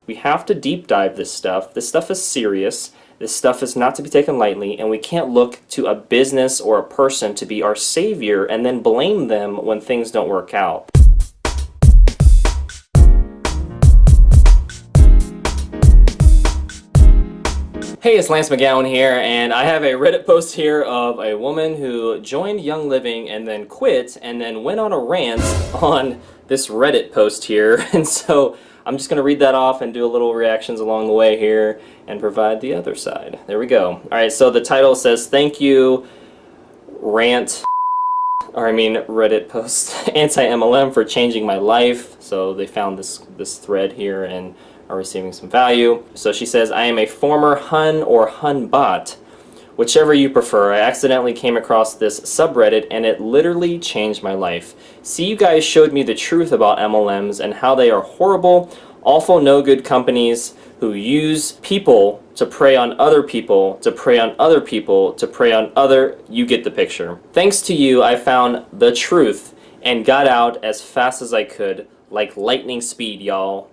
We have to deep dive this stuff. This stuff is serious. This stuff is not to be taken lightly, and we can't look to a business or a person to be our savior and then blame them when things don't work out. Hey, it's Lance McGowan here, and I have a Reddit post here of a woman who joined Young Living and then quit and then went on a rant on this Reddit post here. And so I'm just going to read that off and do a little reactions along the way here and provide the other side. There we go. Alright, so the title says, "Thank you, Rant," Reddit post, Anti-MLM, for changing my life. So they found this thread here and are receiving some value. So she says, "I am a former Hun or Hun bot, whichever you prefer. I accidentally came across this subreddit and it literally changed my life. See, you guys showed me the truth about MLMs and how they are horrible, awful, no good companies who use people to prey on other people, to prey on other people, to prey on other, you get the picture. Thanks to you, I found the truth and got out as fast as I could, like lightning speed, y'all."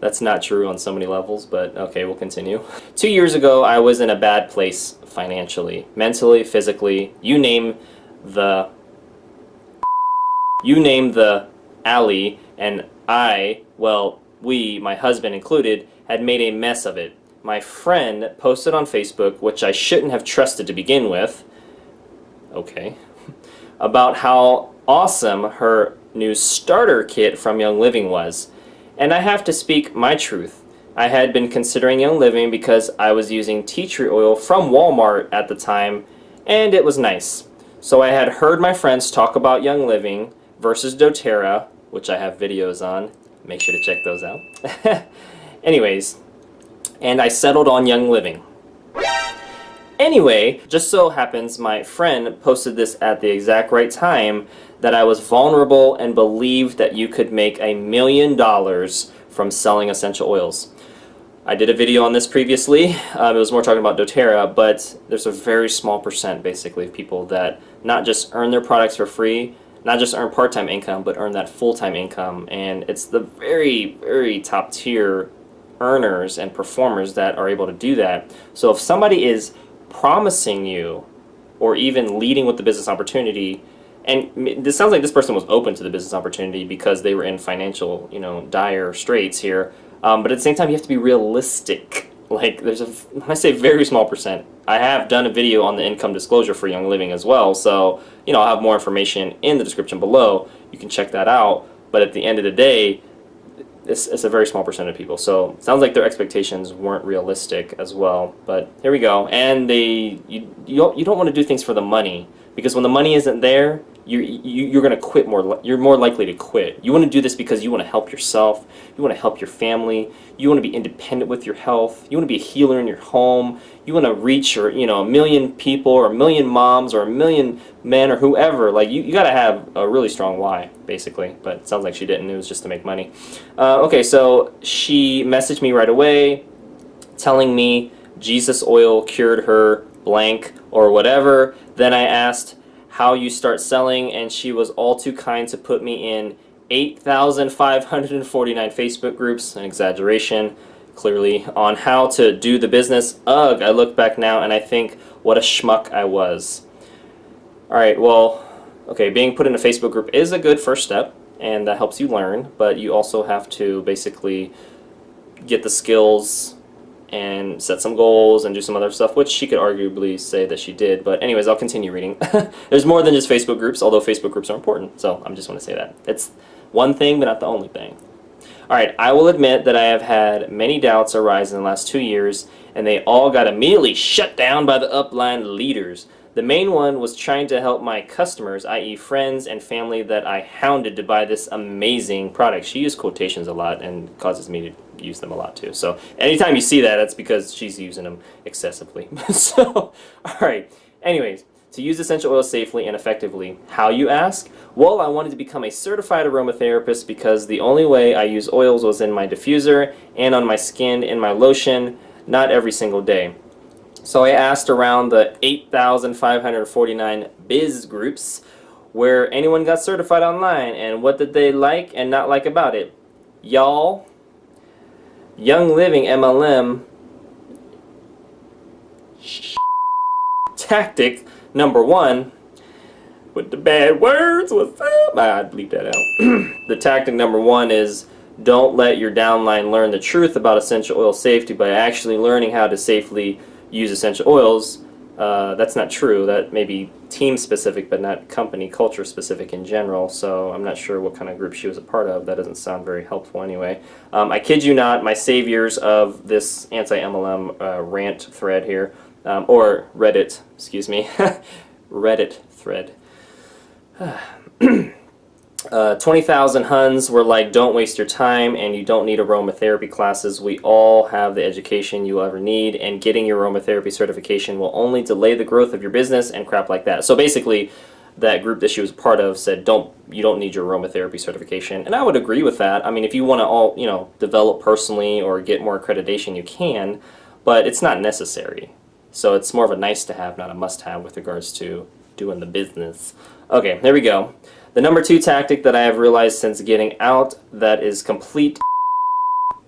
That's not true on so many levels, but okay, we'll continue. 2 years ago, I was in a bad place financially, mentally, physically, you name the alley, and we, my husband included, had made a mess of it. My friend posted on Facebook, which I shouldn't have trusted to begin with, okay, about how awesome her new starter kit from Young Living was. And I have to speak my truth. I had been considering Young Living because I was using tea tree oil from Walmart at the time, and it was nice. So I had heard my friends talk about Young Living versus doTERRA, which I have videos on. Make sure to check those out. Anyways, and I settled on Young Living. Anyway, just so happens my friend posted this at the exact right time that I was vulnerable and believed that you could make $1 million from selling essential oils. I did a video on this previously. It was more talking about doTERRA, but there's a very small percent basically of people that not just earn their products for free, not just earn part-time income, but earn that full-time income. And it's the very, very top tier earners and performers that are able to do that. So if somebody is promising you or even leading with the business opportunity, and this sounds like this person was open to the business opportunity because they were in financial, dire straits here, but at the same time you have to be realistic. Like, when I say very small percent, I have done a video on the income disclosure for Young Living as well, so I'll have more information in the description below. You can check that out, but at the end of the day, it's a very small percent of people. So it sounds like their expectations weren't realistic as well. But here we go. And you don't want to do things for the money, because when the money isn't there, you're going to quit more. You're more likely to quit. You want to do this because you want to help yourself. You want to help your family. You want to be independent with your health. You want to be a healer in your home. You want to reach a million people or 1 million moms or 1 million men or whoever. Like you got to have a really strong why, basically. But it sounds like she didn't. It was just to make money. Okay, so she messaged me right away, telling me Jesus oil cured her blank or whatever. Then I asked how you start selling, and she was all too kind to put me in 8,549 Facebook groups, an exaggeration, clearly, on how to do the business. Ugh, I look back now and I think what a schmuck I was. Alright, well, okay, being put in a Facebook group is a good first step, and that helps you learn, but you also have to basically get the skills and set some goals and do some other stuff, which she could arguably say that she did. But anyways, I'll continue reading. There's more than just Facebook groups, although Facebook groups are important, so I just want to say that. It's one thing, but not the only thing. Alright, I will admit that I have had many doubts arise in the last 2 years, and they all got immediately shut down by the upline leaders. The main one was trying to help my customers, i.e. friends and family that I hounded to buy this amazing product. She used quotations a lot and causes me to use them a lot too. So anytime you see that, that's because she's using them excessively. So, alright. Anyways, to use essential oils safely and effectively, how you ask? Well, I wanted to become a certified aromatherapist because the only way I use oils was in my diffuser and on my skin in my lotion, not every single day. So I asked around the 8,549 biz groups where anyone got certified online, and what did they like and not like about it? Y'all, Young Living MLM tactic number 1, with the bad words, what's up? I'd bleep that out. The tactic number 1 is don't let your downline learn the truth about essential oil safety by actually learning how to safely use essential oils. That's not true. That may be team specific, but not company culture specific in general. So I'm not sure what kind of group she was a part of. That doesn't sound very helpful anyway. I kid you not, my saviors of this anti-MLM rant thread here, or Reddit, excuse me, Reddit thread. 20,000 Huns were like, don't waste your time, and you don't need aromatherapy classes. We all have the education you ever need, and getting your aromatherapy certification will only delay the growth of your business and crap like that. So basically, that group that she was part of said, you don't need your aromatherapy certification. And I would agree with that. I mean, if you want to develop personally or get more accreditation, you can, but it's not necessary. So it's more of a nice to have, not a must have with regards to doing the business. Okay, there we go. The number 2 tactic that I have realized since getting out that is complete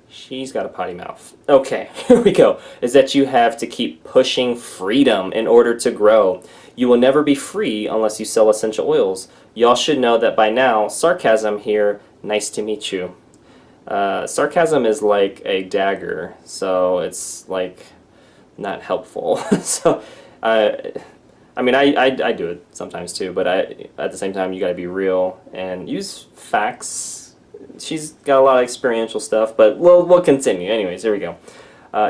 she's got a potty mouth. Okay, here we go. Is that you have to keep pushing freedom in order to grow. You will never be free unless you sell essential oils. Y'all should know that by now. Sarcasm here, nice to meet you. Sarcasm is like a dagger, so it's like not helpful. So I mean, I do it sometimes too, but at the same time, you got to be real and use facts. She's got a lot of experiential stuff, but we'll continue. Anyways, here we go.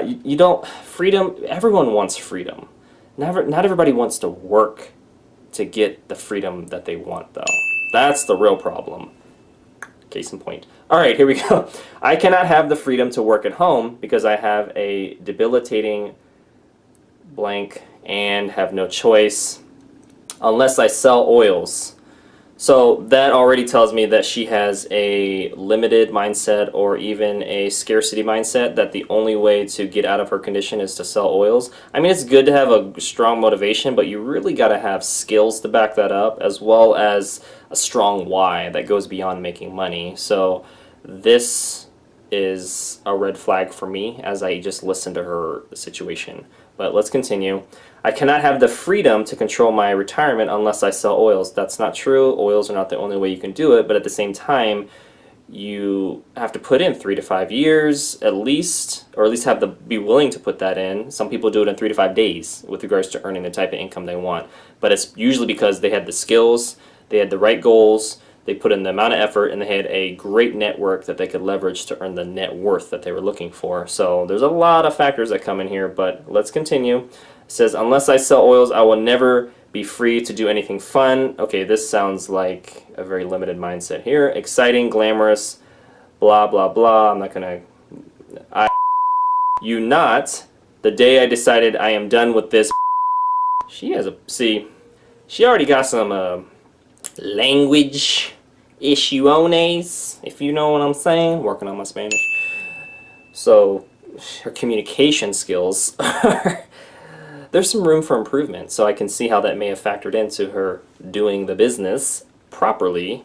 You don't freedom. Everyone wants freedom. Not everybody wants to work to get the freedom that they want, though. That's the real problem. Case in point. All right, here we go. I cannot have the freedom to work at home because I have a debilitating blank and have no choice unless I sell oils. So that already tells me that she has a limited mindset or even a scarcity mindset, that the only way to get out of her condition is to sell oils. I mean, it's good to have a strong motivation, but you really got to have skills to back that up, as well as a strong why that goes beyond making money. So this is a red flag for me as I just listened to her situation. But let's continue. I cannot have the freedom to control my retirement unless I sell oils. That's not true. Oils are not the only way you can do it, but at the same time, you have to put in 3 to 5 years at least, or at least be willing to put that in. Some people do it in 3 to 5 days with regards to earning the type of income they want. But it's usually because they had the skills, they had the right goals, they put in the amount of effort, and they had a great network that they could leverage to earn the net worth that they were looking for. So there's a lot of factors that come in here, but let's continue. It says, unless I sell oils, I will never be free to do anything fun. Okay, this sounds like a very limited mindset here. Exciting, glamorous, blah, blah, blah. I'm not going to... You not. The day I decided I am done with this... She has a... See, she already got some language issues, if you know what I'm saying. Working on my Spanish. So, her communication skills are... There's some room for improvement, so I can see how that may have factored into her doing the business properly.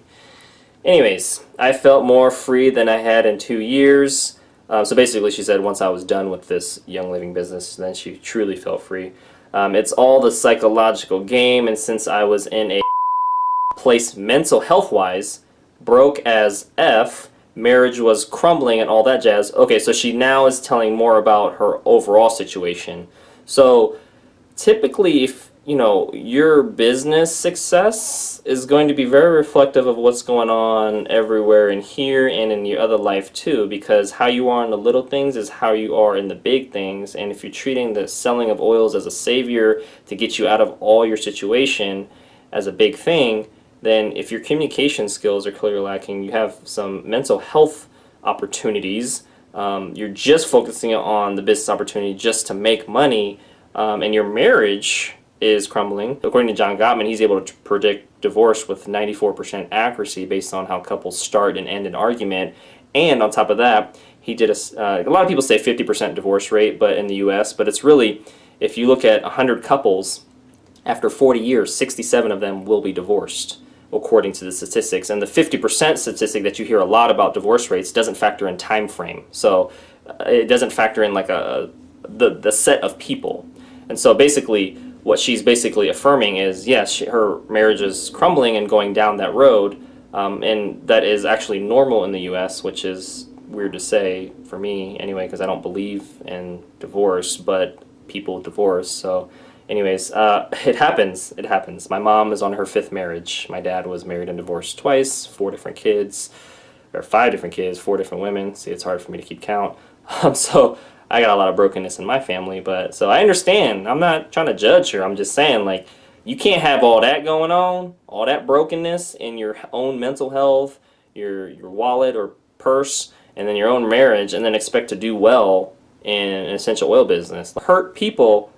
Anyways, I felt more free than I had in 2 years. So basically she said once I was done with this Young Living business, then she truly felt free. It's all the psychological game, and since I was in a place mental health-wise, broke as F, marriage was crumbling and all that jazz. Okay, so she now is telling more about her overall situation. So typically, if your business success is going to be very reflective of what's going on everywhere in here and in your other life too, because how you are in the little things is how you are in the big things. And if you're treating the selling of oils as a savior to get you out of all your situation as a big thing, then if your communication skills are clearly lacking, you have some mental health opportunities, you're just focusing on the business opportunity just to make money, and your marriage is crumbling. According to John Gottman, he's able to predict divorce with 94% accuracy based on how couples start and end an argument. And on top of that, he did a lot of people say 50% divorce rate, but in the U.S., but it's really, if you look at 100 couples, after 40 years, 67 of them will be divorced. according to the statistics. And the 50% statistic that you hear a lot about divorce rates doesn't factor in time frame. So it doesn't factor in like the set of people. And so basically what she's basically affirming is, yes, her marriage is crumbling and going down that road, and that is actually normal in the US, which is weird to say for me anyway, because I don't believe in divorce, but people divorce. So anyways, it happens. It happens. My mom is on her 5th marriage. My dad was married and divorced twice, 4 different kids, or 5 different kids, 4 different women. See, it's hard for me to keep count. So I got a lot of brokenness in my family, but so I understand. I'm not trying to judge her. I'm just saying, like, you can't have all that going on, all that brokenness in your own mental health, your wallet or purse, and then your own marriage, and then expect to do well in an essential oil business. Hurt people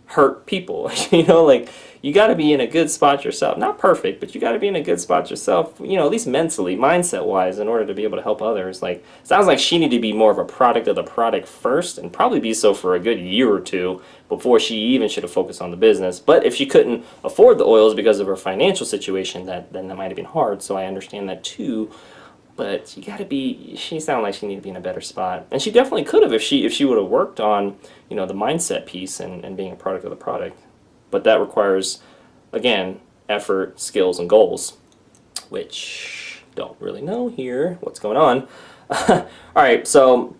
hurt people. You know, like, you got to be in a good spot yourself. Not perfect, but you got to be in a good spot yourself, you know, at least mentally, mindset-wise, in order to be able to help others. Like, sounds like she needed to be more of a product of the product first, and probably be so for a good year or two before she even should have focused on the business. But if she couldn't afford the oils because of her financial situation, then that might have been hard, so I understand that too. But you gotta be, she sounded like she needed to be in a better spot. And she definitely could have if she would have worked on, you know, the mindset piece and being a product of the product. But that requires, again, effort, skills, and goals, which don't really know here what's going on. Alright, so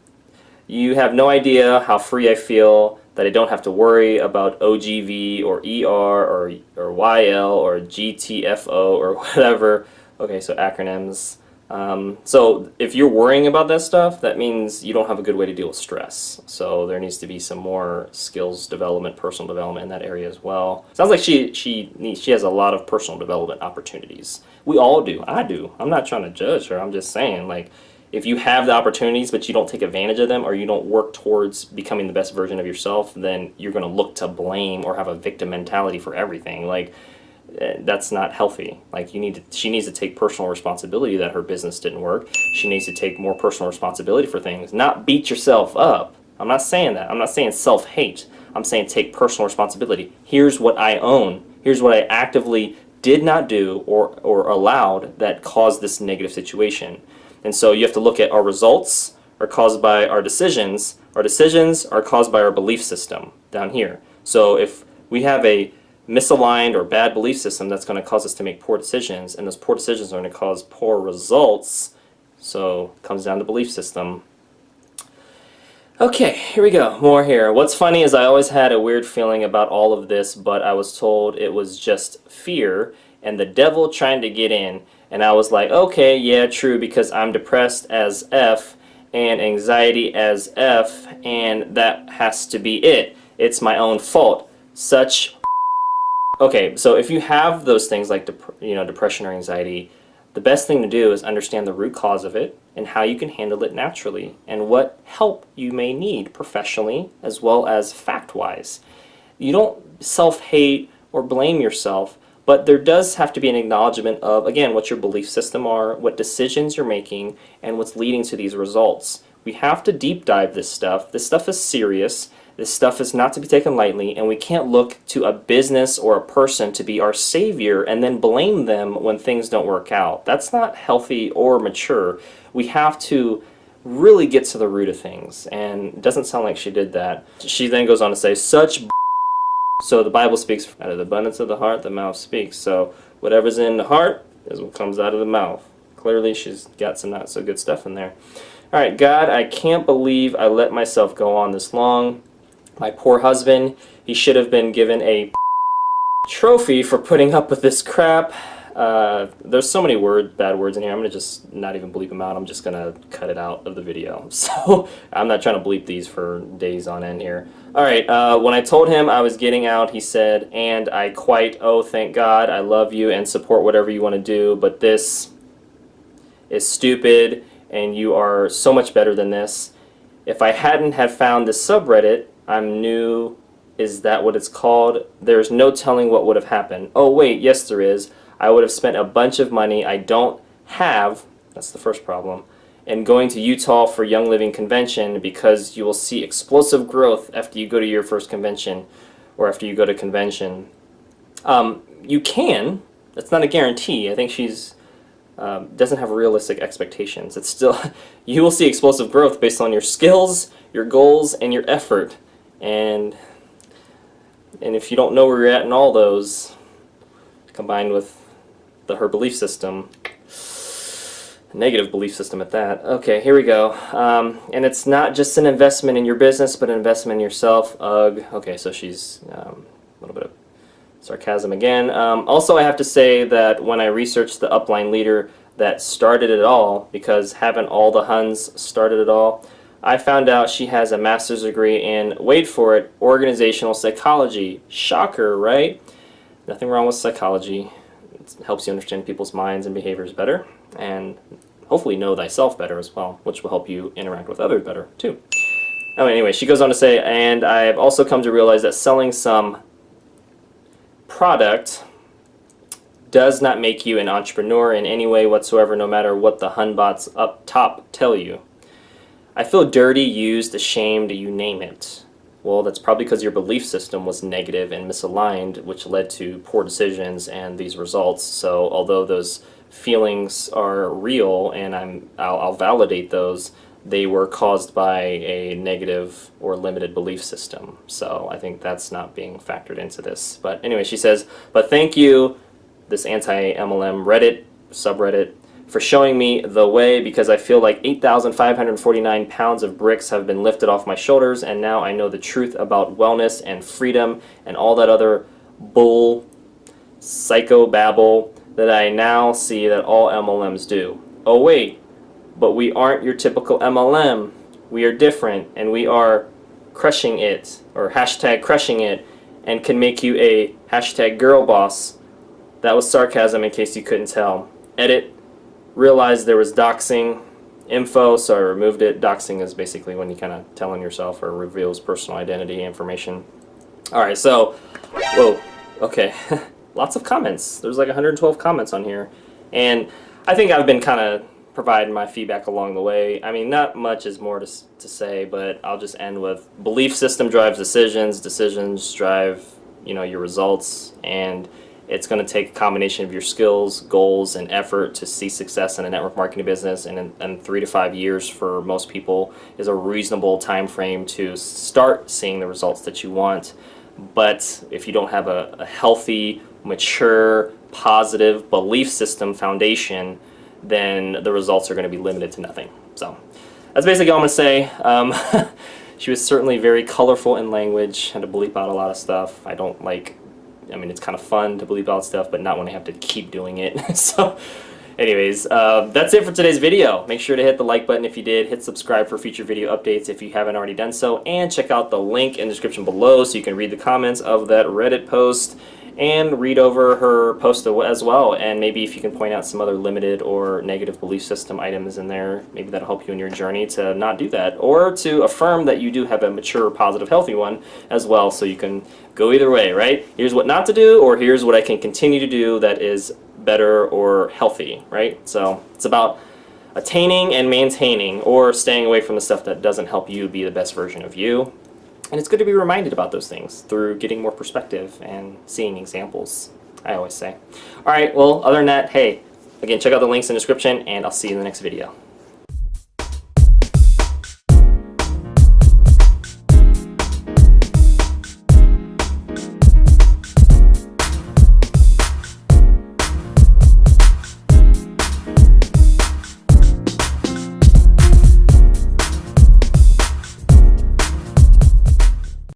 you have no idea how free I feel, that I don't have to worry about OGV or ER or YL or GTFO or whatever. Okay, so acronyms. So if you're worrying about that stuff, that means you don't have a good way to deal with stress. So there needs to be some more skills development, personal development in that area as well. Sounds like she has a lot of personal development opportunities. We all do. I do. I'm not trying to judge her. I'm just saying, like, if you have the opportunities but you don't take advantage of them, or you don't work towards becoming the best version of yourself, then you're going to look to blame or have a victim mentality for everything. Like, that's not healthy. Like, she needs to take personal responsibility that her business didn't work. She needs to take more personal responsibility for things, not beat yourself up. I'm not saying that. I'm not saying self-hate. I'm saying take personal responsibility. Here's what I own. Here's what I actively did not do or allowed that caused this negative situation. And so you have to look at our results are caused by our decisions. Our decisions are caused by our belief system down here. So if we have a misaligned or bad belief system, that's going to cause us to make poor decisions, and those poor decisions are going to cause poor results. So it comes down to belief system. Okay, here we go. More here. What's funny is I always had a weird feeling about all of this, but I was told it was just fear and the devil trying to get in. And I was like, okay, yeah, true, because I'm depressed as F and anxiety as F, and that has to be it. It's my own fault. Such. Okay, so if you have those things like depression or anxiety, the best thing to do is understand the root cause of it and how you can handle it naturally and what help you may need professionally as well as fact-wise. You don't self-hate or blame yourself, but there does have to be an acknowledgement of, again, what your belief system are, what decisions you're making, and what's leading to these results. We have to deep dive this stuff. This stuff is serious. This stuff is not to be taken lightly, and we can't look to a business or a person to be our savior and then blame them when things don't work out. That's not healthy or mature. We have to really get to the root of things, and it doesn't sound like she did that. She then goes on to say, such so the Bible speaks, out of the abundance of the heart, the mouth speaks. So whatever's in the heart is what comes out of the mouth. Clearly she's got some not so good stuff in there. All right, God, I can't believe I let myself go on this long. My poor husband, he should have been given a trophy for putting up with this crap. There's so many bad words in here. I'm going to just not even bleep them out. I'm just going to cut it out of the video. So I'm not trying to bleep these for days on end here. Alright, when I told him I was getting out, he said, and I quite, oh thank God, I love you and support whatever you want to do, but this is stupid and you are so much better than this. If I hadn't have found this subreddit, I'm new, is that what it's called? There's no telling what would have happened. Oh wait, yes there is. I would have spent a bunch of money I don't have, that's the first problem, and going to Utah for Young Living Convention, because you will see explosive growth after you go to your first convention or after you go to convention. You can, it's not a guarantee. I think she's doesn't have realistic expectations. It's still, you will see explosive growth based on your skills, your goals, and your effort. And if you don't know where you're at in all those, combined with her belief system, negative belief system at that. Okay, here we go. And it's not just an investment in your business, but an investment in yourself. Ugh. Okay, so she's a little bit of sarcasm again. Also, I have to say that when I researched the upline leader that started it all, because haven't all the Huns started it all, I found out she has a master's degree in, wait for it, organizational psychology. Shocker, right? Nothing wrong with psychology. It helps you understand people's minds and behaviors better, and hopefully know thyself better as well, which will help you interact with others better too. Oh, anyway, she goes on to say, and I've also come to realize that selling some product does not make you an entrepreneur in any way whatsoever, no matter what the Hunbots up top tell you. I feel dirty, used, ashamed, you name it. Well, that's probably because your belief system was negative and misaligned, which led to poor decisions and these results. So although those feelings are real and I'll validate those, they were caused by a negative or limited belief system. So I think that's not being factored into this. But anyway, she says, but thank you, this Anti-MLM Reddit, subreddit, for showing me the way, because I feel like 8,549 pounds of bricks have been lifted off my shoulders, and now I know the truth about wellness and freedom and all that other bull, psycho-babble that I now see that all MLMs do. Oh wait, but we aren't your typical MLM. We are different, and we are crushing it, or hashtag crushing it, and can make you a hashtag girl boss. That was sarcasm in case you couldn't tell. Edit. Realized there was doxing info, so I removed it. Doxing is basically when you kind of tell on yourself or reveals personal identity information. Alright, so, whoa, okay. Lots of comments. There's like 112 comments on here. And I think I've been kind of providing my feedback along the way. I mean, not much is more to say, but I'll just end with belief system drives decisions. Decisions drive, your results. And it's going to take a combination of your skills, goals, and effort to see success in a network marketing business, and 3 to 5 years for most people is a reasonable time frame to start seeing the results that you want. But if you don't have a healthy, mature, positive belief system foundation, then the results are going to be limited to nothing. So that's basically all I'm going to say. She was certainly very colorful in language, had to bleep out a lot of stuff. It's kind of fun to bleep out stuff, but not when I have to keep doing it. So, anyways, that's it for today's video. Make sure to hit the like button if you did. Hit subscribe for future video updates if you haven't already done so. And check out the link in the description below so you can read the comments of that Reddit post and read over her post as well. And maybe if you can point out some other limited or negative belief system items in there, maybe that'll help you in your journey to not do that, or to affirm that you do have a mature, positive, healthy one as well, so you can go either way, right? Here's what not to do, or here's what I can continue to do that is better or healthy, right? So it's about attaining and maintaining, or staying away from the stuff that doesn't help you be the best version of you. And it's good to be reminded about those things through getting more perspective and seeing examples, I always say. Alright, well, other than that, hey, again, check out the links in the description, and I'll see you in the next video.